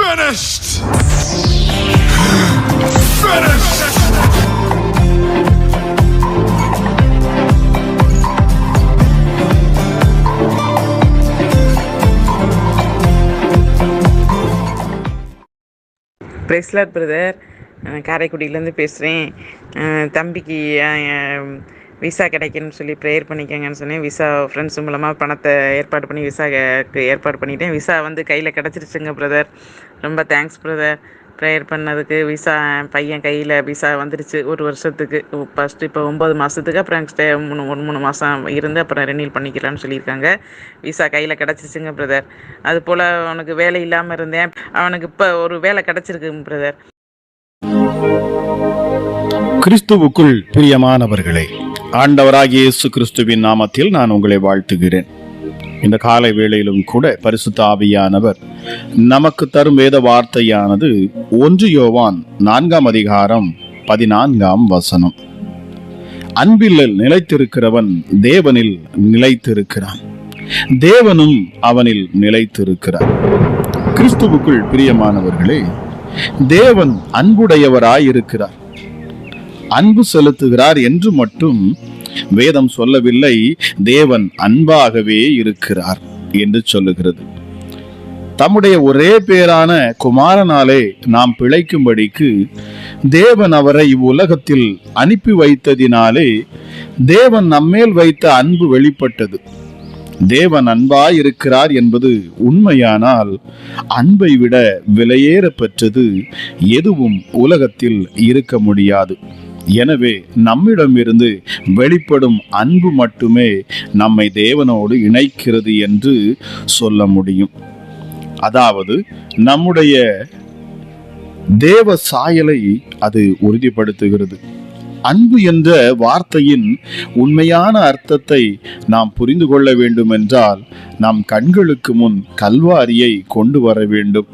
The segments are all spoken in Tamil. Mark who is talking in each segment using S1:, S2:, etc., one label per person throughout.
S1: Finished! Finished!
S2: பிரைஸ்லாட் பிரதர், காரைக்குடியிலேருந்து பேசுகிறேன். தம்பிக்கு விசா கிடைக்கணும்னு சொல்லி ப்ரேயர் பண்ணிக்கங்கன்னு சொன்னேன். விசா ஃப்ரெண்ட்ஸ் மூலமாக பணத்தை ஏற்பாடு பண்ணி விசாக்கு ஏற்பாடு பண்ணிட்டேன். விசா வந்து கையில் கிடச்சிருச்சுங்க பிரதர். ரொம்ப தேங்க்ஸ் பிரதர், ப்ரேயர் பண்ணதுக்கு. விசா பையன் கையில் விசா வந்துருச்சு 1 வருஷத்துக்கு. ஃபஸ்ட்டு இப்போ 9 மாதத்துக்கு, அப்புறம் ஸ்டே 3 மாதம் இருந்து அப்புறம் ரெனியூல் பண்ணிக்கலான்னு சொல்லியிருக்காங்க. விசா கையில் கிடச்சிச்சுங்க பிரதர். அதுபோல் அவனுக்கு வேலை இல்லாமல் இருந்தேன், அவனுக்கு இப்போ ஒரு வேலை கிடச்சிருக்குங்க பிரதர்.
S3: கிறிஸ்துவுக்குள் பிரியமானவர்களே, ஆண்டவராகிய இயேசு கிறிஸ்துவின் நாமத்தில் நான் உங்களை வாழ்த்துகிறேன். இந்த காலை வேளையிலும் கூட பரிசுத்த ஆவியானவர் நமக்கு தரும் வேத வார்த்தையானது 1 யோவான் 4ஆம் அதிகாரம் 14ஆம் வசனம். அன்பில் நிலைத்திருக்கிறவன் தேவனில் நிலைத்திருக்கிறான், தேவனும் அவனில் நிலைத்திருக்கிறார். கிறிஸ்துவுக்குள் பிரியமானவர்களே, தேவன் அன்புடையவராயிருக்கிறார், அன்பு செலுத்துகிறார் என்று மட்டும் வேதம் சொல்லவில்லை. தேவன் அன்பாகவே இருக்கிறார் என்று சொல்லுகிறது. தம்முடைய ஒரே பேரான குமாரனாலே நாம் பிழைக்கும்படிக்கு தேவன் அவரை இவ்வுலகத்தில் அனுப்பி வைத்ததினாலே தேவன் நம்மேல் வைத்த அன்பு வெளிப்பட்டது. தேவன் அன்பாயிருக்கிறார் என்பது உண்மையானால் அன்பை விட விலையேற பெற்றது எதுவும் உலகத்தில் இருக்க முடியாது. எனவே நம்மிடமிருந்து வெளிப்படும் அன்பு மட்டுமே நம்மை தேவனோடு இணைக்கிறது என்று சொல்ல முடியும். அதாவது நம்முடைய தேவ சாயலை அது உறுதிப்படுத்துகிறது. அன்பு என்ற வார்த்தையின் உண்மையான அர்த்தத்தை நாம் புரிந்து கொள்ள வேண்டும் என்றால் நம் கண்களுக்கு முன் கல்வாரியை கொண்டு வர வேண்டும்.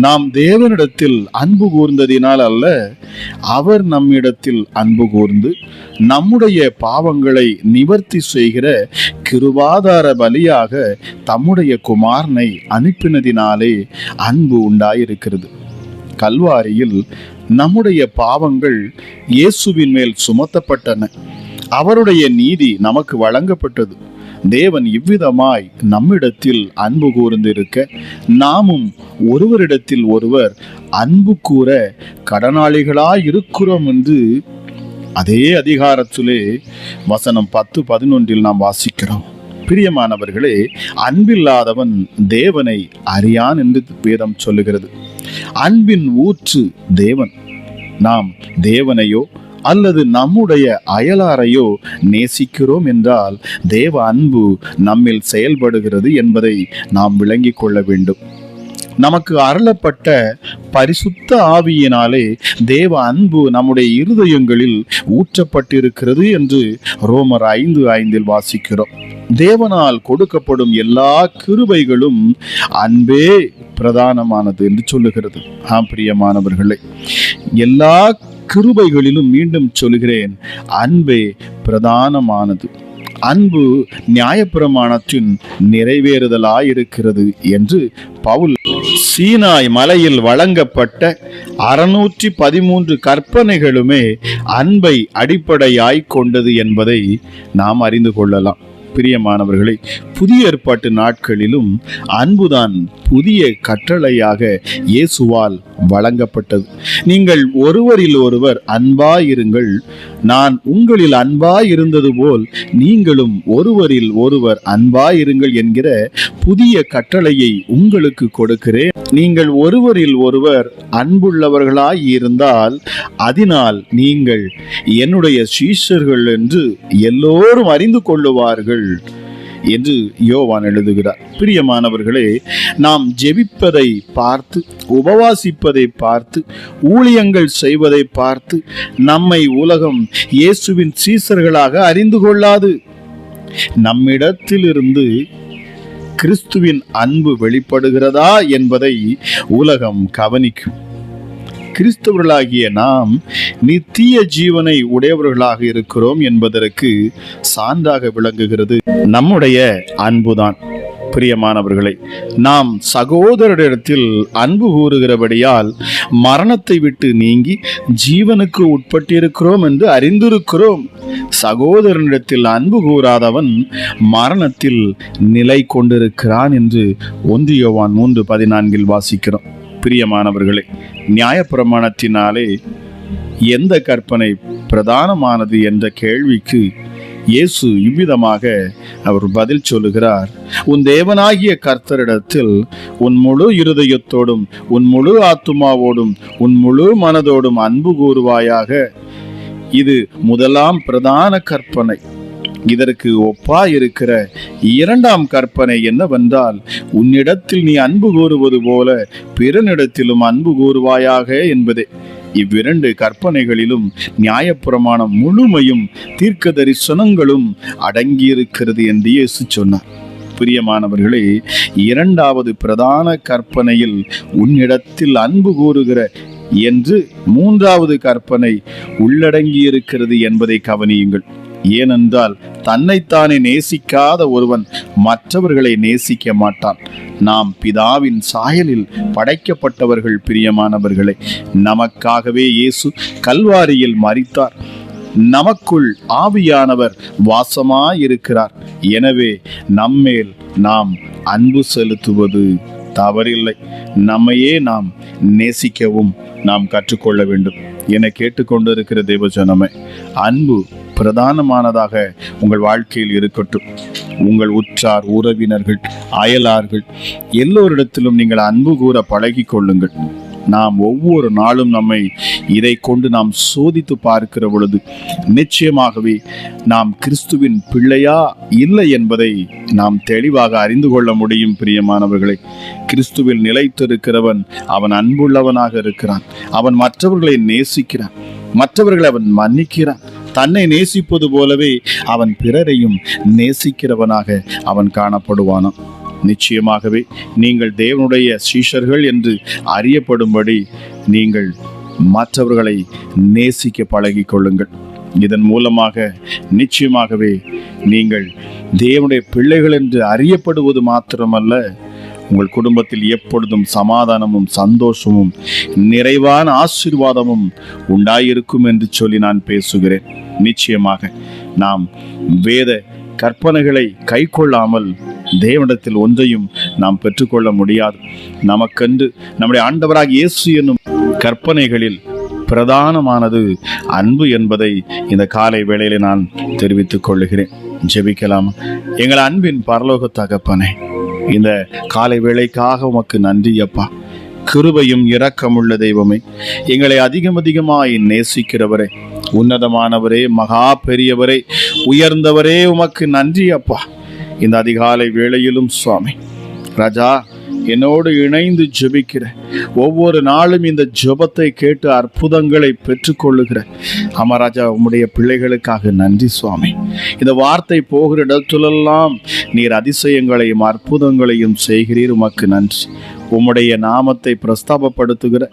S3: நாம் தேவனிடத்தில் அன்பு கூர்ந்ததினால் அல்ல, அவர் நம்மிடத்தில் அன்பு கூர்ந்து நம்முடைய பாவங்களை நிவர்த்தி செய்கிற கிருபாதார பலியாக தம்முடைய குமாரனை அனுப்பினதினாலே அன்பு உண்டாயிருக்கிறது. கல்வாரியில் நம்முடைய பாவங்கள் இயேசுவின் மேல் சுமத்தப்பட்டன, அவருடைய நீதி நமக்கு வழங்கப்பட்டது. தேவன் இவ்விதமாய் நம்மிடத்தில் அன்பு கூர்ந்திருக்க நாமும் ஒருவரிடத்தில் ஒருவர் அன்பு கூற கடனாளிகளாயிருக்கிறோம் என்று அதே அதிகாரத்திலே வசனம் 10-11 நாம் வாசிக்கிறோம். பிரியமானவர்களே, அன்பில்லாதவன் தேவனை அறியான் என்று வேதம் சொல்லுகிறது. அன்பின் ஊற்று தேவன். நாம் தேவனையோ அல்லது நம்முடைய அயலாரையோ நேசிக்கிறோம் என்றால் தேவ அன்பு நம்மில் செயல்படுகிறது என்பதை நாம் விளங்கிக் கொள்ள வேண்டும். நமக்கு அருளப்பட்ட பரிசுத்த ஆவியினாலே தேவ அன்பு நம்முடைய இருதயங்களில் ஊற்றப்பட்டிருக்கிறது என்று ரோமர் 5:5 வாசிக்கிறோம். தேவனால் கொடுக்கப்படும் எல்லா கிருபைகளும் அன்பே பிரதானமானது என்று சொல்லுகிறது. பிரியமானவர்களே, எல்லா கிருபைகளிலும் மீண்டும் சொல்கிறேன், அன்பே பிரதானமானது. அன்பு நியாயப்பிரமாணத்தின் நிறைவேறுதலாயிருக்கிறது என்று பவுல் சீனாய் மலையில் வழங்கப்பட்ட 613 கற்பனைகளுமே அன்பை அடிப்படையாய் கொண்டது என்பதை நாம் அறிந்து கொள்ளலாம். பிரியமானவர்களை, புதிய ஏற்பாட்டு நாட்களிலும் அன்புதான் புதிய கட்டளையாக இயேசுவால் வழங்கப்பட்டது. நீங்கள் ஒருவரில் ஒருவர் அன்பாயிருங்கள், நான் உங்களில் அன்பாயிருந்தது போல் நீங்களும் ஒருவரில் ஒருவர் அன்பாயிருங்கள் என்கிற புதிய கட்டளையை உங்களுக்கு கொடுக்கிறேன். நீங்கள் ஒருவரில் ஒருவர் அன்புள்ளவர்களாய் இருந்தால் அதனால் நீங்கள் என்னுடைய சீஷர்கள் என்று எல்லோரும் அறிந்து கொள்ளுவார்கள் என்று யோவான் எழுதுகிறார். பிரியமானவர்களே, நாம் ஜெபிப்பதை பார்த்து, உபவாசிப்பதை பார்த்து, ஊழியங்கள் செய்வதை பார்த்து நம்மை உலகம் இயேசுவின் சீசர்களாக அறிந்து கொள்ளாது. நம்மிடத்திலிருந்து கிறிஸ்துவின் அன்பு வெளிப்படுகிறதா என்பதை உலகம் கவனிக்கும். கிறிஸ்தவர்களாகிய நாம் நித்திய ஜீவனை உடையவர்களாக இருக்கிறோம் என்பதற்கு சான்றாக விளங்குகிறது நம்முடைய அன்புதான். பிரியமானவர்களே, நாம் சகோதரரிடத்தில் அன்பு கூறுகிறபடியால் மரணத்தை விட்டு நீங்கி ஜீவனுக்கு உட்பட்டிருக்கிறோம் என்று அறிந்திருக்கிறோம். சகோதரனிடத்தில் அன்பு கூறாதவன் மரணத்தில் நிலை கொண்டிருக்கிறான் என்று 1 யோவான் 3:14 வாசிக்கிறோம். பிரியமானவர்களே, நியாயப்பிரமாணத்தினாலே எந்த கற்பனை பிரதானமானது என்ற கேள்விக்கு இயேசு இவ்விதமாக அவர் பதில் சொல்லுகிறார். உன் தேவனாகிய கர்த்தரிடத்தில் உன் முழு இருதயத்தோடும் உன் முழு ஆத்துமாவோடும் உன் முழு மனதோடும் அன்பு கூறுவாயாக. இது முதலாம் பிரதான கற்பனை. இதற்கு ஒப்பாயிருக்கிற 2ஆம் கற்பனை என்னவென்றால், உன்னிடத்தில் நீ அன்பு கூறுவது போல பிறனிடத்திலும் அன்பு கூறுவாயாக என்பதே. இவ்விரண்டு கற்பனைகளிலும் நியாயப்பிரமாணம் முழுமையும் தீர்க்க தரிசனங்களும் அடங்கியிருக்கிறது என்று இயேசு சொன்னார். பிரியமானவர்களே, 2வது பிரதான கற்பனையில் உன்னிடத்தில் அன்பு கூறுகிற என்று 3வது கற்பனை உள்ளடங்கியிருக்கிறது என்பதை கவனியுங்கள். ஏனென்றால் தன்னைத்தானே நேசிக்காத ஒருவன் மற்றவர்களை நேசிக்க மாட்டான். நாம் பிதாவின் சாயலில் படைக்கப்பட்டவர்கள். பிரியமானவர்களே, நமக்காகவே இயேசு கல்வாரியில் மரித்தார். நமக்குள் ஆவியானவர் வாசமாயிருக்கிறார். எனவே நம்மேல் நாம் அன்பு செலுத்துவது தவறில்லை. நம்மையே நாம் நேசிக்கவும் நாம் கற்றுக்கொள்ள வேண்டும் என கேட்டுக்கொண்டிருக்கிற தேவஜனமே, அன்பு பிரதானமானதாக உங்கள் வாழ்க்கையில் இருக்கட்டும். உங்கள் உற்றார், உறவினர்கள், அயலார்கள் எல்லோரிடத்திலும் நீங்கள் அன்பு கூற பழகி கொள்ளுங்கள். நாம் ஒவ்வொரு நாளும் நம்மை இதை கொண்டு நாம் சோதித்து பார்க்கிற பொழுது நிச்சயமாகவே நாம் கிறிஸ்துவின் பிள்ளையா இல்லை என்பதை நாம் தெளிவாக அறிந்து கொள்ள முடியும். பிரியமானவர்களை, கிறிஸ்துவில் நிலைத்திருக்கிறவன் அவன் அன்புள்ளவனாக இருக்கிறான். அவன் மற்றவர்களை நேசிக்கிறான், மற்றவர்களை அவன் மன்னிக்கிறான். தன்னை நேசிப்பது போலவே அவன் பிறரையும் நேசிக்கிறவனாக அவன் காணப்படுவானாம். நிச்சயமாகவே நீங்கள் தேவனுடைய சீஷர்கள் என்று அறியப்படும்படி நீங்கள் மற்றவர்களை நேசிக்க பழகி கொள்ளுங்கள். இதன் மூலமாக நிச்சயமாகவே நீங்கள் தேவனுடைய பிள்ளைகள் என்று அறியப்படுவது மாத்திரமல்ல, உங்கள் குடும்பத்தில் எப்பொழுதும் சமாதானமும் சந்தோஷமும் நிறைவான ஆசீர்வாதமும் உண்டாயிருக்கும் என்று சொல்லி நான் பேசுகிறேன். நிச்சயமாக நாம் வேத கற்பனைகளை கை கொள்ளாமல் தேவனிடத்தில் ஒன்றையும் நாம் பெற்றுக்கொள்ள முடியாது. நமக்கென்று நம்முடைய ஆண்டவராக இயேசு என்னும் கற்பனைகளில் பிரதானமானது அன்பு என்பதை இந்த காலை வேளையிலே நான் தெரிவித்துக் கொள்ளுகிறேன். ஜெபிக்கலாம். எங்கள் அன்பின் பரலோக தகப்பனே, இந்த காலை வேளைக்காக உமக்கு நன்றி அப்பா. கிருபையும் இரக்கமுள்ள தெய்வமே, எங்களை அதிகமாய் நேசிக்கிறவரே, உன்னதமானவரே, மகா பெரியவரே, உயர்ந்தவரே, உமக்கு நன்றி அப்பா. இந்த அதிகாலை வேளையிலும் சுவாமி ராஜா என்னோடு இணைந்து ஜெபிக்கிற ஒவ்வொரு நாளும் இந்த ஜெபத்தை கேட்டு அற்புதங்களை பெற்றுக்கொள்ளுகிற அமராஜா உம்முடைய பிள்ளைகளுக்காக நன்றி சுவாமி. இந்த வார்த்தை போகிற இடத்துலெல்லாம் நீர் அதிசயங்களையும் அற்புதங்களையும் செய்கிறீர். உமக்கு நன்றி. உம்முடைய நாமத்தை பிரஸ்தாபப்படுத்துகிற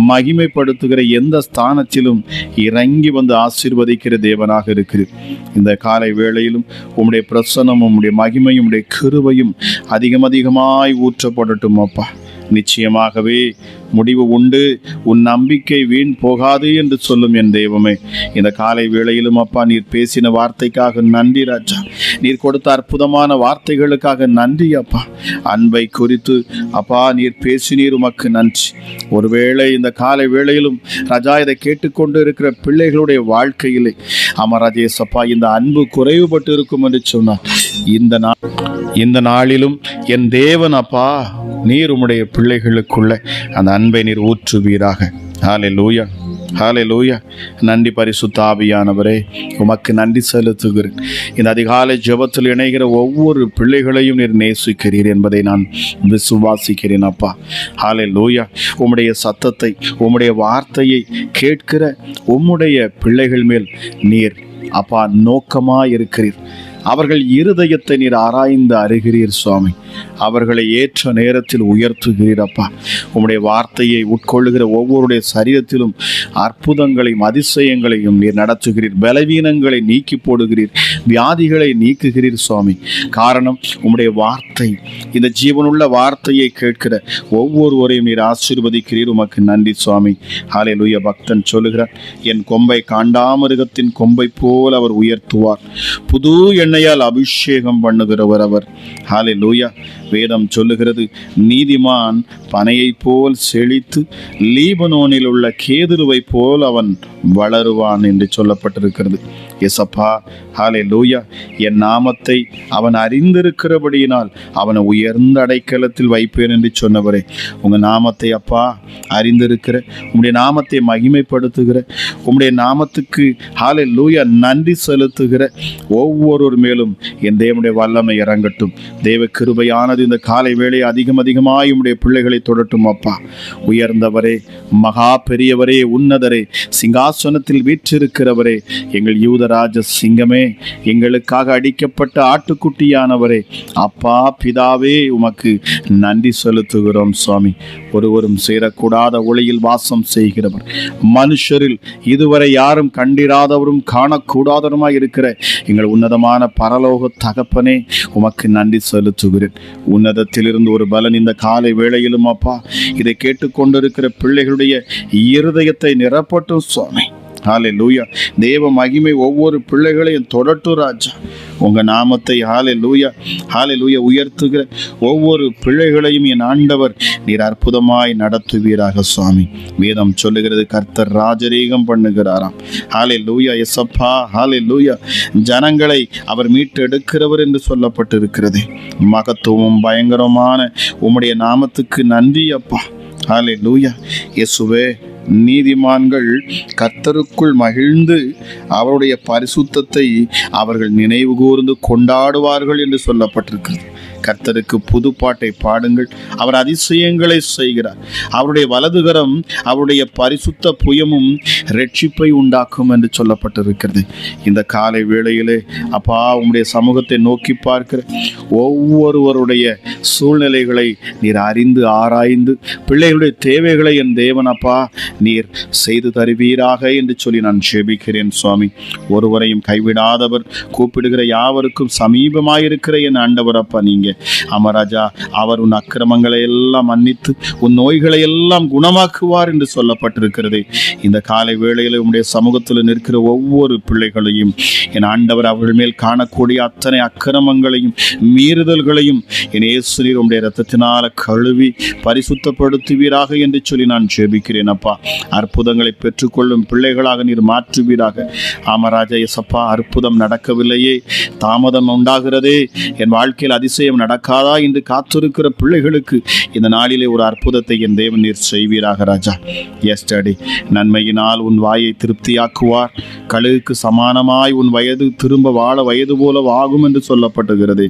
S3: மகிமைப்படுத்துகிற எந்த ஸ்தானத்திலும் இறங்கி வந்து ஆசீர்வதிக்கிற தேவனாக இருக்கிறீர். இந்த காலை வேளையிலும் உம்முடைய பிரசன்னம், உம்முடைய மகிமையும், உம்முடைய கிருபையும் அதிகமாய் ஊற்றப்படட்டும் அப்பா. நிச்சயமாகவே முடிவு உண்டு, உன் நம்பிக்கை வீண் போகாது என்று சொல்லும் என் தெய்வமே. இந்த காலை வேளையிலும் அப்பா நீர் பேசின வார்த்தைக்காக நன்றி ராஜா. நீர் கொடுத்த அற்புதமான வார்த்தைகளுக்காக நன்றி அப்பா. அன்பை குறித்து அப்பா நீர் பேசினீர், உமக்கு நன்றி. ஒருவேளை இந்த காலை வேளையிலும் ராஜா இதை கேட்டுக்கொண்டு இருக்கிற பிள்ளைகளுடைய வாழ்க்கையிலே அமராஜேஸ் அப்பா இந்த அன்பு குறைவுபட்டு இருக்கும் என்று சொன்னார். இந்த நாளிலும் என் தேவன் அப்பா நீர் உம்முடைய பிள்ளைகளுக்குள்ள அந்த அன்பை நீர் ஊற்றுவீராக. ஹல்லேலூயா, ஹல்லேலூயா. நன்றி பரிசுத்த ஆவியானவரே, உமக்கு நன்றி செலுத்துகிறேன். இந்த அதிகாலை ஜெபத்தில் இணைகிற ஒவ்வொரு பிள்ளைகளையும் நீர் நேசிக்கிறீர் என்பதை நான் விசுவாசிக்கிறேன் அப்பா. ஹல்லேலூயா. உம்முடைய சத்தத்தை, உம்முடைய வார்த்தையை கேட்கிற உம்முடைய பிள்ளைகள் மேல் நீர் அப்பா நோக்கமாக இருக்கிறீர். அவர்கள் இருதயத்தை நீர் ஆராய்ந்து அறிகிறீர் சுவாமி. அவர்களை ஏற்ற நேரத்தில் உயர்த்துகிறீர் அப்பா. உம்முடைய வார்த்தையை உட்கொள்ளுகிற ஒவ்வொருடைய சரீரத்திலும் அற்புதங்களையும் அதிசயங்களையும் நீர் நடத்துகிறீர். பலவீனங்களை நீக்கி போடுகிறீர், வியாதிகளை நீக்குகிறீர் சுவாமி. காரணம் உம்முடைய வார்த்தை. இந்த ஜீவனுள்ள வார்த்தையை கேட்கிற ஒவ்வொருவரையும் நீர் ஆசீர்வதிக்கிறீர். உமக்கு நன்றி சுவாமி. ஹல்லேலூயா. பக்தன் சொல்லுகிறார், என் கொம்பை காண்டாமிருகத்தின் கொம்பை போல் அவர் உயர்த்துவார், புது எண்ணெயால் அபிஷேகம் பண்ணுகிறவர் அவர். ஹல்லேலூயா. வேதம் சொல்லுகிறது, நீதிமான் பனையை போல் செழித்து லீபனோனில் உள்ள கேதுருவை போல் அவன் வளருவான் என்று சொல்லப்பட்டிருக்கிறது. எசப்பா, ஹல்லேலூயா. என் நாமத்தை அவன் அறிந்திருக்கிறபடியினால் அவனை உயர்ந்த அடைக்கலத்தில் வைப்பேன் என்று சொன்னவரே, உங்கள் நாமத்தை அப்பா அறிந்திருக்கிற, உம்முடைய நாமத்தை மகிமைப்படுத்துகிற, உம்முடைய நாமத்துக்கு ஹல்லேலூயா நன்றி செலுத்துகிற ஒவ்வொருவர் மேலும் என் தேவனுடைய வல்லமை இறங்கட்டும். தேவ கிருபையானது இந்த காலை வேளை அதிகமாய் உம்முடைய பிள்ளைகளை தொடட்டும் அப்பா. உயர்ந்தவரே, மகா பெரியவரே, உன்னதரே, சிங்காசனத்தில் வீற்றிருக்கிறவரே, எங்கள் யூதராஜ சிங்கமே, எங்களுக்காக அடிக்கப்பட்ட ஆட்டுக்குட்டியானவரே, அப்பா பிதாவே, உமக்கு நன்றி செலுத்துகிறோம் சுவாமி. ஒருவரும் சேரக்கூடாத ஒளியில் வாசம் செய்கிறவர், மனுஷரில் இதுவரை யாரும் கண்டிராதவரும் காணக்கூடாதவருமாய் இருக்கிற எங்கள் உன்னதமான பரலோக தகப்பனே, உமக்கு நன்றி செலுத்துகிறேன். உன்னதத்திலிருந்து ஒரு பலன் இந்த காலை வேளையிலும் அப்பா இதை கேட்டுக்கொண்டிருக்கிற பிள்ளைகளுடைய இருதயத்தை நிரப்பட்டும் சுவாமி. ஹல்லேலூயா. தேவ மகிமை ஒவ்வொரு பிள்ளைகளையும் தொடட்டும் ராஜா. உங்க நாமத்தை ஹல்லேலூயா ஹல்லேலூயா உயர்த்துகிற ஒவ்வொரு பிள்ளைகளையும் என் ஆண்டவர் நீர் அற்புதமாய் நடத்துவீராக சுவாமி. வேதம் சொல்லுகிறது, கர்த்தர் ராஜரீகம் பண்ணுகிறாராம். ஹல்லேலூயா. எசப்பா, ஹல்லேலூயா. ஜனங்களை அவர் மீட்டெடுக்கிறவர் என்று சொல்லப்பட்டிருக்கிறது. மகத்துவம் பயங்கரமான உம்முடைய நாமத்துக்கு நன்றி அப்பா. ஹல்லேலூயா. இயேசுவே, நீதிமான்கள் கர்த்தருக்குள் மகிழ்ந்து அவருடைய பரிசுத்தத்தை அவர்கள் நினைவு கூர்ந்து கொண்டாடுவார்கள் என்று சொல்லப்பட்டிருக்கிறது. கர்த்தருக்கு புது பாட்டை பாடுங்கள், அவர் அதிசயங்களை செய்கிறார். அவருடைய வலதுகரம் அவருடைய பரிசுத்த புயமும் ரட்சிப்பை உண்டாக்கும் என்று சொல்லப்பட்டிருக்கிறது. இந்த காலை வேளையிலே அப்பா உம்முடைய சமூகத்தை நோக்கி பார்க்கிற ஒவ்வொருவருடைய சூழ்நிலைகளை நீர் அறிந்து ஆராய்ந்து பிள்ளைகளுடைய தேவைகளை என் தேவன் அப்பா நீர் செய்து தருவீராக என்று சொல்லி நான் ஜெபிக்கிறேன் சுவாமி. ஒருவரையும் கைவிடாதவர், கூப்பிடுகிற யாவருக்கும் சமீபமாயிருக்கிற என் ஆண்டவர் அப்பா நீங்க அமராஜா. அவர் உன் அக்கிரமங்களை எல்லாம் மன்னித்து உன் நோய்களை எல்லாம் குணமாக்குவார் என்று சொல்லப்பட்டிருக்கிறது. இந்த காலை வேளையில் உம்முடைய சமூகத்தில் நிற்கிற ஒவ்வொரு பிள்ளைகளையும் என் ஆண்டவர் அவர்கள் மேல் காணக்கூடிய அத்தனை அக்கிரமங்களையும் மீறுதல்களையும் என் இயேசு நீர் உம்முடைய இரத்தத்தினால கழுவி பரிசுத்தப்படுத்துவீராக என்று சொல்லி நான் ஜெபிக்கிறேன் அப்பா. அற்புதங்களை பெற்றுக்கொள்ளும் பிள்ளைகளாக நீர் மாற்றுவீராக. ஆமராஜா எசப்பா, அற்புதம் நடக்கவில்லையே, தாமதம் உண்டாகிறதே, என் வாழ்க்கையில் அதிசயம் நடக்காதா என்று காத்திருக்கிற பிள்ளைகளுக்கு இந்த நாளிலே ஒரு அற்புதத்தை என் தேவன் நீர் செய்வீராக ராஜா. எஸ்டடி நன்மையினால் உன் வாயை திருப்தியாக்குவார், கழுகுக்கு சமானமாய் உன் வயது திரும்ப வாழ வயது போல ஆகும் என்று சொல்லப்பட்டுகிறது.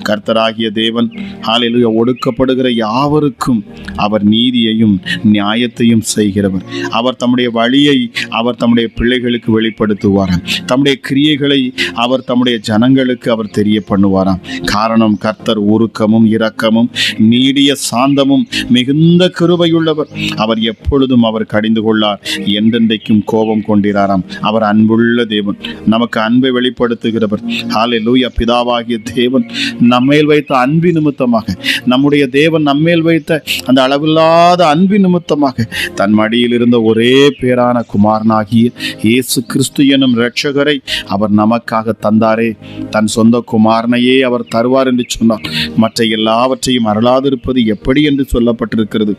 S3: கர்த்தராகிய தேவன் ஹல்லேலூயா ஒடுக்கப்படுகிற யாவருக்கும் அவர் நீதியையும் நியாயத்தையும் செய்கிறவர். அவர் தம்முடைய வழியை அவர் தம்முடைய பிள்ளைகளுக்கு வெளிப்படுத்துவாராம். தம்முடைய கிரியைகளை அவர் தம்முடைய ஜனங்களுக்கு அவர் தெரிய பண்ணுவாராம். காரணம், கர்த்தர் உருக்கமும் இரக்கமும் நீடிய சாந்தமும் மிகுந்த கிருபையுள்ளவர். அவர் எப்பொழுதும் அவர் கடிந்து கொள்ளார், என்றென்றைக்கும் கோபம் கொண்டிராராம். அவர் அன்புள்ள தேவன், நமக்கு அன்பை வெளிப்படுத்துகிறவர். ஹல்லேலூயா. பிதாவாகிய தேவன் நம்மேல் வைத்த அன்பின் நிமித்தமாக, நம்முடைய தேவன் நம்மேல் வைத்த அந்த அளவில்லாத அன்பின் நிமித்தமாக தன் மடியில் இருந்த ஒரே பேரான குமாரனாகிய இயேசு கிறிஸ்து எனும் இரட்சகரை அவர் நமக்காக தந்தாரே. தன் சொந்த குமாரனையே அவர் தருவார் என்று சொன்னார். மற்ற எல்லாவற்றையும் அருளாதிருப்பது எப்படி என்று சொல்லப்பட்டிருக்கிறது.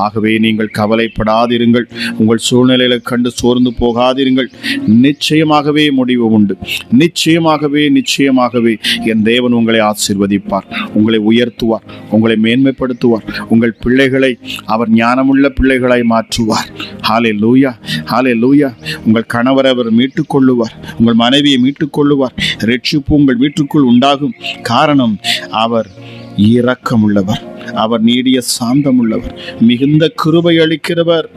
S3: ஆகவே நீங்கள் கவலைப்படாதிருங்கள், உங்கள் சூழ்நிலைகளை கண்டு சோர்ந்து போகாதிருங்கள். நிச்சயமாகவே முடிவு உண்டு. நிச்சயமாகவே என் தேவன் உங்களை ஆசீர்வதிப்பார், உங்களை உயர்த்துவார், உங்களை மேன்மைப்படுத்துவார். உங்கள் பிள்ளைகளை அவர் ஞானமுள்ள பிள்ளைகளாய் மாற்றுவார். ஹல்லேலூயா ஹல்லேலூயா. உங்கள் கணவரை அவர் மீட்டுக் கொள்ளுவார், உங்கள் மனைவியை மீட்டுக் கொள்ளுவார். ரட்சிப்பு உங்கள் வீட்டுக்குள் உண்டாகும். காரணம், அவர் இரக்கமுள்ளவர், அவர் நீடிய சாந்தமுள்ளவர், மிகுந்த கிருபை அளிக்கிறவர்.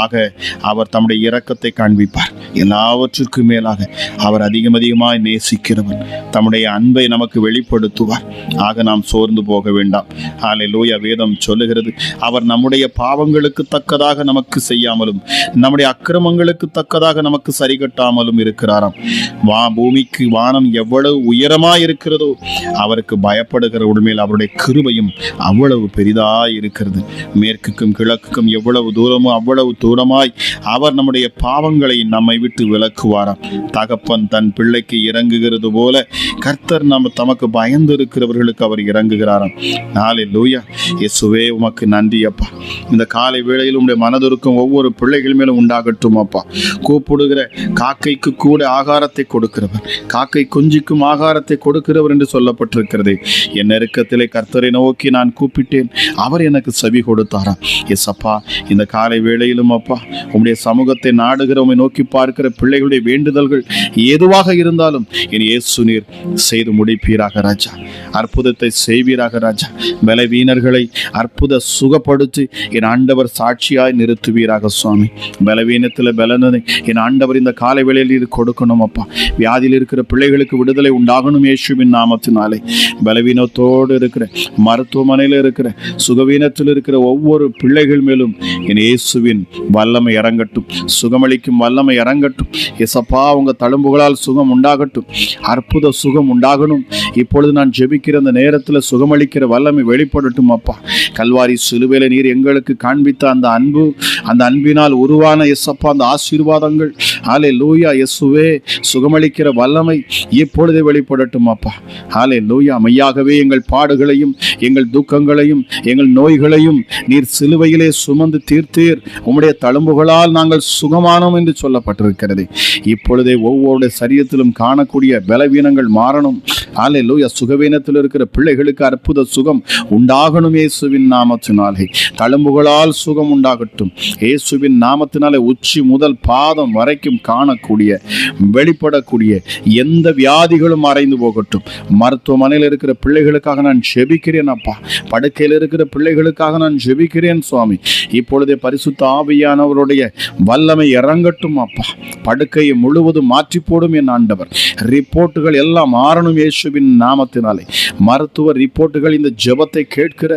S3: ஆக அவர் தம்முடைய இரக்கத்தை காண்பிப்பார். எல்லாவற்றிற்கும் மேலாக அவர் அதிகமாய் நேசிக்கிறவர். தம்முடைய அன்பை நமக்கு வெளிப்படுத்துவார். ஆக நாம் சோர்ந்து போக வேண்டாம். ஹல்லேலூயா. வேதம் சொல்லுகிறது, அவர் நம்முடைய பாவங்களுக்கு தக்கதாக நமக்கு செய்யாமலும் நம்முடைய அக்கிரமங்களுக்கு தக்கதாக நமக்கு சரி கட்டாமலும் இருக்கிறாராம். பூமிக்கு வானம் எவ்வளவு உயரமாய் இருக்கிறதோ அவருக்கு பயப்படுகிறவர்கள் மேல் அவருடைய கிருபையும் அவ்வளவு பெரிதாய் இருக்கிறது. மேற்குக்கும் கிழக்குக்கும் எவ்வளவு தூரமோ அவ்வளவு தூரமாய் அவர் நம்முடைய பாவங்களை நம்மை விட்டு விலக்குவாராம். தகப்பன் தன் பிள்ளைக்கு இறங்குகிறது போல கர்த்தர் தமக்கு பயந்து இருக்கிறவர்களுக்கு அவர் இறங்குகிறாராம். ஹல்லேலூயா. இயேசுவே உமக்கு நன்றி அப்பா. இந்த காலை வேளையில் உம்முடைய மனதுருக்கம் ஒவ்வொரு பிள்ளைகள் மேலும் உண்டாகட்டும் அப்பா. கூப்பிடுகிற காக்கைக்கு கூட ஆகாரத்தை கொடுக்கிறவர், காக்கை குஞ்சுக்கும் ஆகாரத்தை கொடுக்கிறவர் என்று சொல்லப்பட்டிருக்கிறது. என் நெருக்கத்திலே கர்த்தரை நோக்கி நான் கூப்பிட்டேன், அவர் எனக்கு செவி கொடுத்தாராம். எஸ் அப்பா, இந்த காலை வேளையிலும் அப்பா உம்முடைய சமூகத்தை நாடுகிற உம்மை நோக்கி பார்க்கிற பிள்ளைகளுடைய வேண்டுதல்கள் எதுவாக இருந்தாலும் என் இயேசு நீர் செய்து முடிப்பீராக ராஜா. அற்புதத்தை செய்வீராக ராஜா. பலவீனர்களை அற்புத சுகப்படுத்தி என் ஆண்டவர் சாட்சியாய் நிறுத்துவீராக சுவாமி. பலவீனத்தில் பலனதை என் ஆண்டவர் இந்த காலை வேளையில் இது கொடுக்கணும் அப்பா. வியாதியில் இருக்கிற பிள்ளைகளுக்கு விடுதலை உண்டாகணும் இயேசுவின் நாமத்தினாலே. பலவீனத்தோடு இருக்கிற, மருத்துவமனையில் இருக்கிற, சுகவீனத்தில் இருக்கிற ஒவ்வொரு பிள்ளைகள் மேலும் என் இயேசுவின் வல்லமை இறங்கட்டும், சுகமளிக்கும் வல்லமை இறங்கட்டும். எசப்பா, உங்க தழும்புகளால் சுகம் உண்டாகட்டும், அற்புத சுகம் உண்டாகணும். இப்பொழுது நான் ஜெபிக்கிற அந்த நேரத்தில் சுகமளிக்கிற வல்லமை வெளிப்படட்டும் அப்பா. கல்வாரி சிலுவையில நீர் எங்களுக்கு காண்பித்த அந்த அன்பு, அந்த அன்பினால் உருவான எசப்பா அந்த ஆசீர்வாதங்கள், ஹல்லேலூயா இயேசுவே, சுகமளிக்கிற வல்லமை இப்பொழுதே வெளிப்படட்டும் அப்பா. ஹல்லேலூயா. மெய்யாகவே எங்கள் பாடுகளையும் எங்கள் துக்கங்களையும் எங்கள் நோய்களையும் நீர் சிலுவையிலே சுமந்து தீர்த்தீர். உம்முடைய தழும்புகளால் நாங்கள் சுகமானோம் என்று சொல்லப்பட்டிருக்கிறது. இப்பொழுதே ஒவ்வொரு சரீரத்திலும் காணக்கூடிய பலவீனங்கள் மாறணும். ஹல்லேலூயா. சுகவீனத்தில் இருக்கிற பிள்ளைகளுக்கு அற்புத சுகம் உண்டாகணும் இயேசுவின் நாமத்தினாலே. தழும்புகளால் சுகம் உண்டாகட்டும் இயேசுவின் நாமத்தினாலே. உச்சி முதல் பாதம் வரைக்கும் காணக்கூடிய, வெளிப்படக்கூடிய எந்த வியாதிகளும் மறைந்து போகட்டும். மருத்துவமனையில் இருக்கிற பிள்ளைகளுக்காக நான் ஜெபிக்கிறேன் அப்பா. படுக்கையில் இருக்கிற பிள்ளைகளுக்காக நான் ஜெபிக்கிறேன் சுவாமி. இப்பொழுதே பரிசுத்த ஆவியானவருடைய வல்லமை இறங்கட்டும் அப்பா. படுக்கையை முழுவதும் மாற்றி போடும் என் ஆண்டவர். ரிப்போர்ட்டுகள் எல்லாம் மாறணும் இயேசுவின் நாமத்தினாலே. மருத்துவ ரிப்போர்ட்டுகள் இந்த ஜெபத்தை கேட்கிற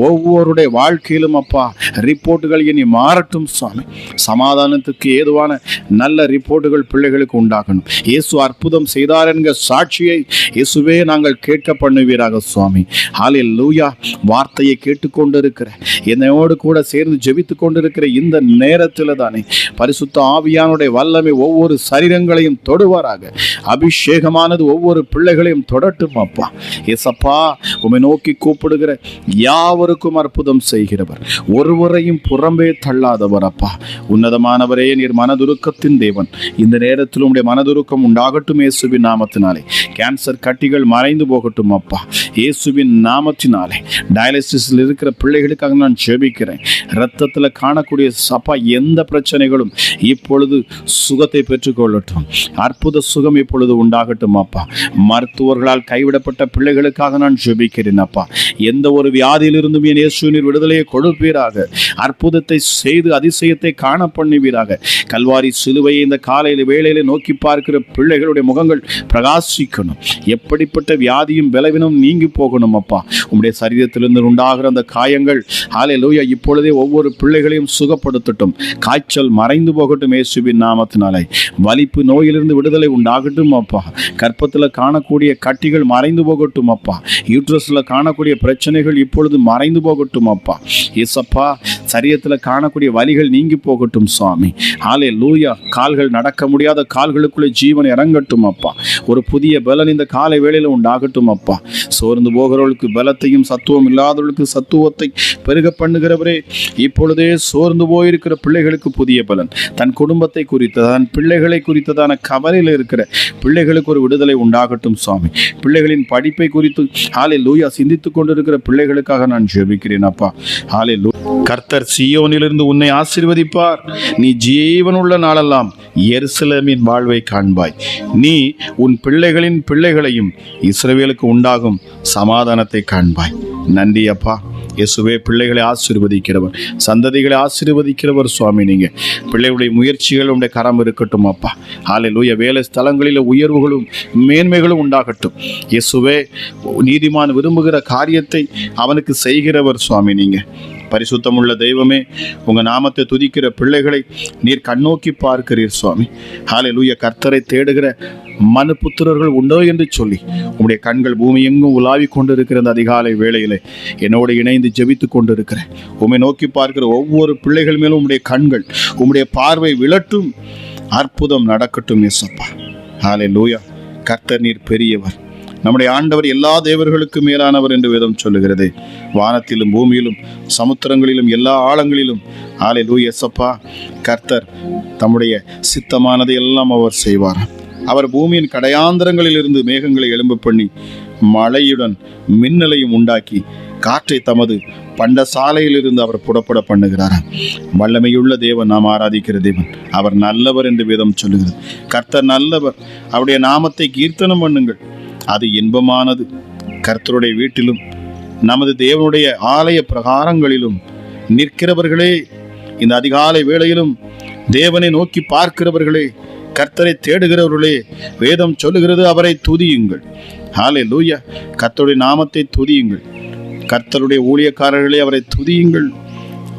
S3: ஒவ்வொருடைய வாழ்க்கையிலும் அப்பா ரிப்போர்ட்டுகள் இனி மாறட்டும் சுவாமி. சமாதானத்துக்கு ஏதுவான நல்ல ரிப்போர்ட்டுகள் பிள்ளைகளுக்கு உண்டாகணும். இயேசு அற்புதம் செய்தார் என்கிற சாட்சியை இயேசுவே நாங்கள் கேட்க பண்ணுவீராக சுவாமி. ஹல்லேலூயா. வார்த்தையை கேட்டுக்கொண்டு இருக்கிற, என்னோடு கூட சேர்ந்து ஜெபித்து கொண்டிருக்கிற இந்த நேரத்தில் தானே பரிசுத்த ஆவியானுடைய வல்லமை ஒவ்வொரு சரீரங்களையும் தொடுவாராக. அபிஷேகமானது ஒவ்வொரு பிள்ளைகளையும் தொடட்டும் அப்பா. ஏசப்பா, உம்மை நோக்கி கூப்பிடுகிற யாவருக்கும் அற்புதம் செய்கிறவர், ஒருவரையும் புறம்பே தள்ளாதவர் அப்பா. உன்னதமானவரே, நீர் மனதுருக்கத்தின் தேவன். இந்த நேரத்தில் உம்முடைய மனதுருக்கம் உண்டாகட்டும் இயேசுவின் நாமத்தினாலே. கேன்சர் கட்டிகள் மறைந்து போகட்டும் அப்பா இயேசுவின் நாமத்தினாலே. டயாலிசிஸில் இருக்கிற பிள்ளைகளுக்காக நான் ஜெபிக்கிறேன். இரத்தத்தில் காணக்கூடிய சப்பா எந்த பிரச்சனைகளும் இப்பொழுது சுகத்தை பெற்றுக்கொள்ளட்டும். அற்புத சுகம் இப்பொழுது உண்டாகட்டும் அப்பா. மருத்துவர்களால் கைவிடப்பட்ட பிள்ளைகளுக்காக நான் ஜெபிக்கிறேன் அப்பா. எந்த ஒரு வியாதியிலிருந்தும் என் இயேசு நீர் விடுதலையை கொடுப்பீராக. அற்புதத்தை செய்து அதிசயத்தை காண பண்ணுவீராக. கல்வாரி சிலுவையை இந்த காலையில் வேளையில நோக்கி பார்க்கிற பிள்ளைகளுடைய முகங்கள் பிரகாசிக்கணும். எப்படிப்பட்ட வியாதியும் பலவீனம் நீங்கி போகணும் அப்பா. உம்முடைய சரீரத்திலிருந்து உண்டாகிற அந்த காயங்கள் ஹல்லேலூயா இப்பொழுதே ஒவ்வொரு பிள்ளைகளையும் சுகப்படுத்தட்டும். காய்ச்சல் மறைந்து போகட்டும் இயேசுவின் நாமத்தினாலே. வலிப்பு நோயிலிருந்து விடுதலை உண்டாகட்டும் அப்பா. கற்பத்தில் காணக்கூடிய கட்டிகள் மறைந்து போகட்டும் அப்பா. யூட்ரஸில் காணக்கூடிய பிரச்சனைகள் இப்பொழுது மறைந்து போகட்டும் அப்பா. இயேசப்பா, சரீரத்தில் காணக்கூடிய வலிகள் நீங்கி போகட்டும் சுவாமி. ஹல்லேலூயா. கால்கள் நடக்க முடியாத கால்களுக்குள்ளே ஜீவன் இறங்கட்டும் அப்பா. ஒரு புதிய பலன் இந்த காலை வேளையில் உண்டாகட்டும் அப்பா. சோர்ந்து போகிறவர்களுக்கு பலத்தையும் சத்துவம் இல்லாதவர்களுக்கு சத்துவத்தை பெருக பண்ணுகிறவரே, இப்பொழுதே சோர்ந்து போயிருக்கிற பிள்ளைகளுக்கு புதிய பலன், தன் குடும்பத்தை குறித்த, தன் பிள்ளைகளை குறித்ததான கவலையில் இருக்கிற பிள்ளைகளுக்கு ஒரு விடுதலை உண்டாகட்டும் சுவாமி. பிள்ளைகளின் படிப்பை குறித்து ஹல்லேலூயா சிந்தித்துக் கொண்டிருக்கிற பிள்ளைகளுக்காக நான் ஜெபிக்கிறேன் அப்பா. ஹல்லேலூயா. கர்த்தர் சீயோனிலிருந்து உன்னை ஆசீர்வதிப்பார். நீ ஜீவனுள்ள நாளெல்லாம் எருசலேமின் வாழ்வை காண்பாய். நீ உன் பிள்ளைகளின் பிள்ளைகளையும் இஸ்ரவேலுக்கு உண்டாகும் சமாதானத்தை காண்பாய். நன்றி அப்பா. இயேசுவே, பிள்ளைகளை ஆசீர்வதிக்கிறவர், சந்ததிகளை ஆசீர்வதிக்கிறவர் சுவாமி. நீங்கள் பிள்ளைகளுடைய முயற்சிகள் உடைய கரம் இருக்கட்டும் அப்பா. ஹல்லேலூயா. வேலை ஸ்தலங்களில் உயர்வுகளும் மேன்மைகளும் உண்டாகட்டும். இயேசுவே, நீதிமான் விரும்புகிற காரியத்தை அவனுக்கு செய்கிறவர் சுவாமி. நீங்கள் பரிசுத்தமுள்ள தெய்வமே, உங்கள் நாமத்தை துதிக்கிற பிள்ளைகளை நீர் கண்ணோக்கி பார்க்கிறீர் சுவாமி. ஹல்லேலூயா. கர்த்தரை தேடுகிற மனு புத்திரர்கள் உண்டோ என்று சொல்லி உம்முடைய கண்கள் பூமி எங்கும் உலாவி கொண்டிருக்கிற அந்த அதிகாலை வேளையிலே என்னோடு இணைந்து ஜெபித்து கொண்டிருக்கிறேன். உம்மை நோக்கி பார்க்கிற ஒவ்வொரு பிள்ளைகள் மேலும் உம்முடைய கண்கள், உம்முடைய பார்வை விழட்டும். அற்புதம் நடக்கட்டும் இயேசப்பா. ஹல்லேலூயா. கர்த்தர் நீர் பெரியவர். நம்முடைய ஆண்டவர் எல்லா தேவர்களுக்கு மேலானவர் என்று வேதம் சொல்லுகிறது. வானத்திலும் பூமியிலும் சமுத்திரங்களிலும் எல்லா ஆழங்களிலும் ஹல்லேலூயா இயேசப்பா, கர்த்தர் தம்முடைய சித்தமானதை எல்லாம் அவர் செய்வார். அவர் பூமியின் கடையாந்திரங்களில் இருந்து மேகங்களை எழும்ப பண்ணி மழையுடன் மின்னலையும் உண்டாக்கி காற்றை தமது பண்டசாலையில் இருந்து அவர் புறப்பட பண்ணுகிறார். வல்லமையுள்ள தேவன், நாம் ஆராதிக்கிற தேவன், அவர் நல்லவர் என்று வேதம் சொல்லுகிறது. கர்த்தர் நல்லவர். அவருடைய நாமத்தை கீர்த்தனம் பண்ணுங்கள், அது இன்பமானது. கர்த்தருடைய வீட்டிலும் நமது தேவனுடைய ஆலய பிரகாரங்களிலும் நிற்கிறவர்களே, இந்த அதிகாலை வேளையிலும் தேவனை நோக்கி பார்க்கிறவர்களே, கர்த்தரை தேடுகிறவர்களே, வேதம் சொல்லுகிறது அவரை துதியுங்கள். ஹல்லேலூயா. கர்த்தருடைய நாமத்தை துதியுங்கள். கர்த்தருடைய ஊழியக்காரர்களே, அவரை துதியுங்கள்.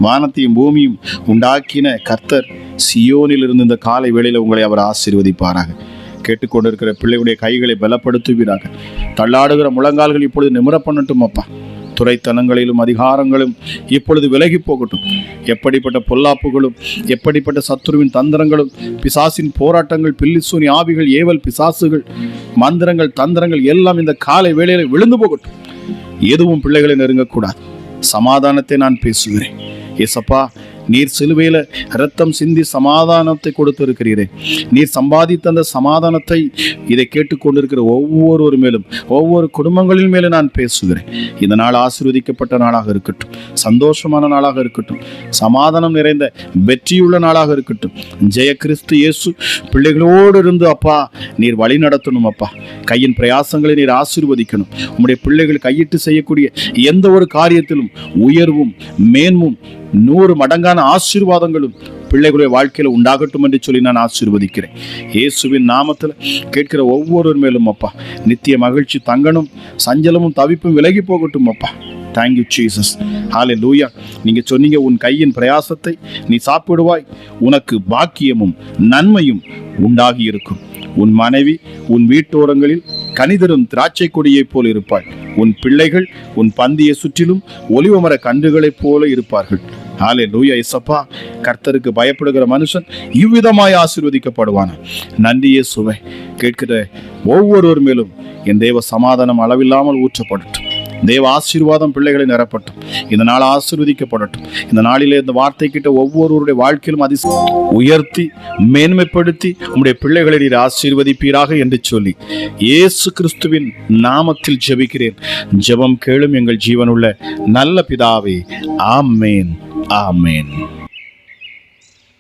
S3: வானத்தையும் பூமியும் உண்டாக்கின கர்த்தர் சியோனில் இருந்து இந்த காலை வேளையில் உங்களை அவர் ஆசீர்வதிப்பாராக. கேட்டுக்கொண்டிருக்கிற பிள்ளைகளுடைய கைகளை பலப்படுத்துவீராக. தள்ளாடுகிற முழங்கால்கள் இப்பொழுது நிமிர பண்ணட்டும் அப்பா. துறைத்தனங்களிலும் அதிகாரங்களும் இப்பொழுது விலகி போகட்டும். எப்படிப்பட்ட பொல்லாப்புகளும் எப்படிப்பட்ட சத்துருவின் தந்திரங்களும் பிசாசின் போராட்டங்கள், பில்லிசூனி ஆவிகள், ஏவல் பிசாசுகள், மந்திரங்கள், தந்திரங்கள் எல்லாம் இந்த காலை வேளையில விழுந்து போகட்டும். எதுவும் பிள்ளைகளை நெருங்கக்கூடாது. சமாதானத்தை நான் பேசுகிறேன். ஏசப்பா, நீர் சிலுவையில இரத்தம் சிந்தி சமாதானத்தை கொடுத்திருக்கிறீரே. நீர் சம்பாதித்த அந்த சமாதானத்தை இதை கேட்டுக்கொண்டிருக்கிற ஒவ்வொரு மேலும், ஒவ்வொரு குடும்பங்களின் மேலே நான் பேசுகிறேன். இந்த நாள் ஆசீர்வதிக்கப்பட்ட நாளாக இருக்கட்டும், சந்தோஷமான நாளாக இருக்கட்டும், சமாதானம் நிறைந்த வெற்றியுள்ள நாளாக இருக்கட்டும். ஜெய கிறிஸ்து இயேசு பிள்ளைகளோடு இருந்து அப்பா நீர் வழி நடத்தணும் அப்பா. கையின் பிரயாசங்களை நீர் ஆசீர்வதிக்கணும். உம்முடைய பிள்ளைகள் கையிட்டு செய்யக்கூடிய எந்த ஒரு காரியத்திலும் உயர்வும் மேன்மும் 100 மடங்கான ஆசீர்வாதங்களும் பிள்ளைகளுடைய வாழ்க்கையில் உண்டாகட்டும் என்று சொல்லி நான் ஆசீர்வதிக்கிறேன். இயேசுவின் நாமத்தில் கேட்கிற ஒவ்வொரு மேலும் அப்பா நித்திய மகிழ்ச்சி தங்கணும், சஞ்சலமும் தவிப்பும் விலகி போகட்டும் அப்பா. Thank you Jesus. ஹல்லேலூயா. நீங்க சொன்னீங்க, உன் கையின் பிரயாசத்தை நீ சாப்பிடுவாய், உனக்கு பாக்கியமும் நன்மையும் உண்டாகி இருக்கும். உன் மனைவி உன் வீட்டோரங்களில் கனிதரும் திராட்சை கொடியைப் போல் இருப்பாள். உன் பிள்ளைகள் உன் பந்தியை சுற்றிலும் ஒலிவமர கன்றுகளைப் போல இருப்பார்கள். ஹல்லேலூயா இயேசப்பா. கர்த்தருக்கு பயப்படுகிற மனுஷன் இவ்விதமாய் ஆசீர்வதிக்கப்படுவான். நன்றி இயேசுவே. கேட்கிற ஒவ்வொருவர் மேலும் என் தேவ சமாதானம் அளவில்லாமல் ஊற்றப்படட்டும். தேவ ஆசீர்வாதம் பிள்ளைகளை நிரப்பட்டும். இந்த நாள் ஆசீர்வதிக்கப்படட்டும். இந்த நாளிலே இந்த வார்த்தை கிட்ட ஒவ்வொருவருடைய வாழ்க்கையிலும் உயர்த்தி மேன்மைப்படுத்தி உம்முடைய பிள்ளைகளை நீர் ஆசீர்வதிப்பீராக என்று சொல்லி இயேசு கிறிஸ்துவின் நாமத்தில் ஜெபிக்கிறேன். ஜெபம் கேளும் எங்கள் ஜீவனுள்ள நல்ல பிதாவே. ஆமேன், ஆமேன்.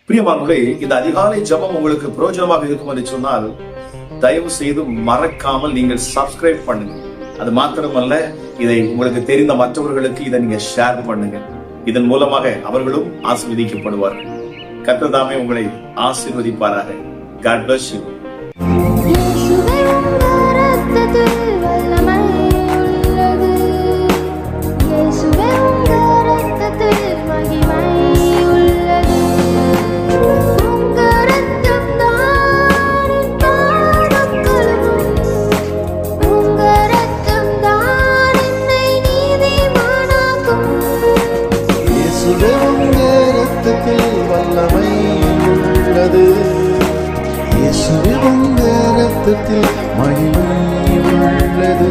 S1: பிரியமானவர்களே, இந்த அதிகாலை ஜெபம் உங்களுக்கு பிரயோஜனமாக இருக்கும் என்று சொன்னால் தயவு செய்து மறக்காமல் நீங்கள் சப்ஸ்கிரைப் பண்ணுங்க. அது மாத்திரமல்ல, இதை உங்களுக்கு தெரிந்த மற்றவர்களுக்கு இதை நீங்க ஷேர் பண்ணுங்க. இதன் மூலமாக அவர்களும் ஆசீர்வதிக்கப்படுவார்கள். கர்த்தர் தாமே உங்களை ஆசீர்வதிப்பாராக. God bless you.
S4: இயேசுவின் இரத்தத்தில் மகிமை உள்ளது.